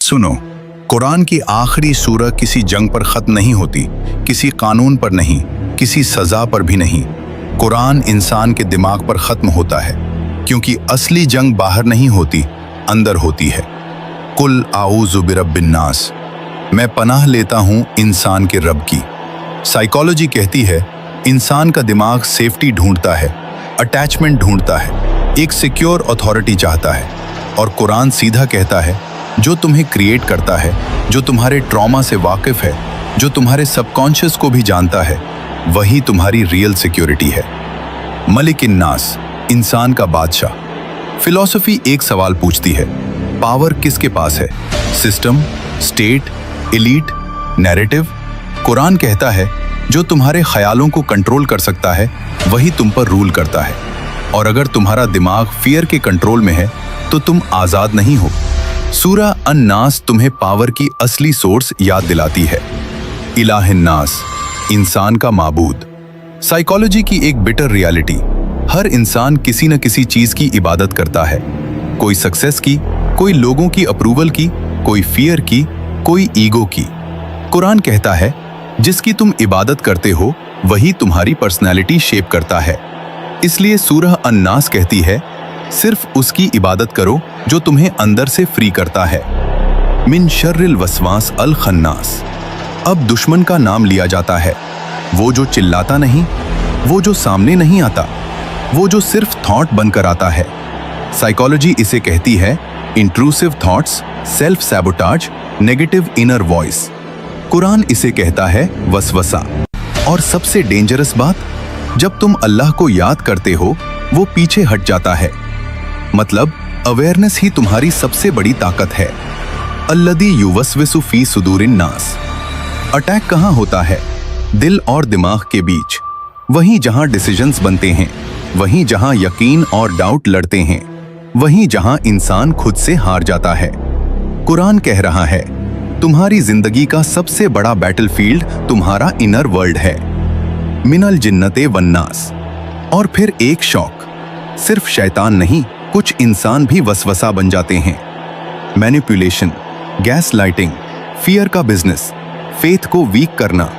सुनो, कुरान की आखिरी सूरह किसी जंग पर खत्म नहीं होती, किसी कानून पर नहीं, किसी सजा पर भी नहीं। कुरान इंसान के दिमाग पर खत्म होता है, क्योंकि असली जंग बाहर नहीं होती, अंदर होती है। कुल आऊज़ु बिरब्बिन नास, मैं पनाह लेता हूँ इंसान के रब की। साइकोलॉजी कहती है इंसान का दिमाग सेफ्टी ढूंढता है, अटैचमेंट ढूंढता है, एक सिक्योर अथॉरिटी चाहता है। और कुरान सीधा कहता है जो तुम्हें क्रिएट करता है, जो तुम्हारे ट्रॉमा से वाकिफ है, जो तुम्हारे सबकॉन्शियस को भी जानता है, वही तुम्हारी रियल सिक्योरिटी है। मलिक नास, इंसान का बादशाह। फिलॉसफी एक सवाल पूछती है, पावर किसके पास है? System, state, elite, narrative? Quran कहता है जो तुम्हारे ख्यालों को कंट्रोल कर सकता है वही तुम पर रूल करता है। और अगर तुम्हारा दिमाग फियर के कंट्रोल में है तो तुम आजाद नहीं हो। सूरह अन-नास तुम्हें पावर की असली सोर्स याद दिलाती है। इलाहिन नास, इंसान का माबूद। साइकोलॉजी की एक बिटर रियलिटी, हर इंसान किसी न किसी चीज की इबादत करता है। कोई सक्सेस की, कोई लोगों की अप्रूवल की, कोई फियर की, कोई ईगो की। कुरान कहता है जिसकी तुम इबादत करते हो वही तुम्हारी पर्सनैलिटी शेप करता है। इसलिए सूरह अन-नास कहती है सिर्फ उसकी इबादत करो जो तुम्हें अंदर से फ्री करता है। मिन शर्रिल वसवास अल खन्नास। अब दुश्मन का नाम लिया जाता है, वो जो चिल्लाता नहीं, वो जो सामने नहीं आता, वो जो सिर्फ थॉट बनकर आता है। साइकोलॉजी इसे कहती है intrusive thoughts, self sabotage, negative inner voice. Quran इसे कहता है वसवसा। और सबसे डेंजरस बात, जब तुम अल्लाह को याद करते हो वो पीछे हट जाता है। मतलब अवेयरनेस ही तुम्हारी सबसे बड़ी ताकत है। अल्लदी युवस्विसु फी सुदूरिन नास। अटैक कहाँ होता है? दिल और दिमाग के बीच, वहीं जहां डिसीजंस बनते हैं, वहीं जहां यकीन और डाउट लड़ते हैं, वहीं जहां इंसान खुद से हार जाता है। कुरान कह रहा है तुम्हारी जिंदगी का सबसे बड़ा बैटलफील्ड तुम्हारा इनर वर्ल्ड है। मिनल जिन्नते वन्नास। और फिर एक शौक, सिर्फ शैतान नहीं, कुछ इंसान भी वसवसा बन जाते हैं। मैनिपुलेशन, गैस लाइटिंग, फियर का बिजनेस, फेथ को वीक करना।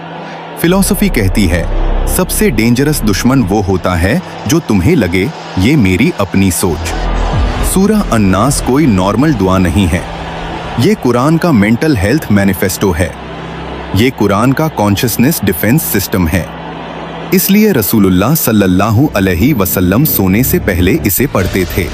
फिलॉसफी कहती है सबसे डेंजरस दुश्मन वो होता है जो तुम्हें लगे ये मेरी अपनी सोच। सूरह अन-नास कोई नॉर्मल दुआ नहीं है, ये कुरान का मेंटल हेल्थ मैनिफेस्टो है। ये कुरान का कॉन्शियसनेस डिफेंस सिस्टम है। इसलिए रसूलुल्लाह सल्लल्लाहु अलैहि वसल्लम सोने से पहले इसे पढ़ते थे।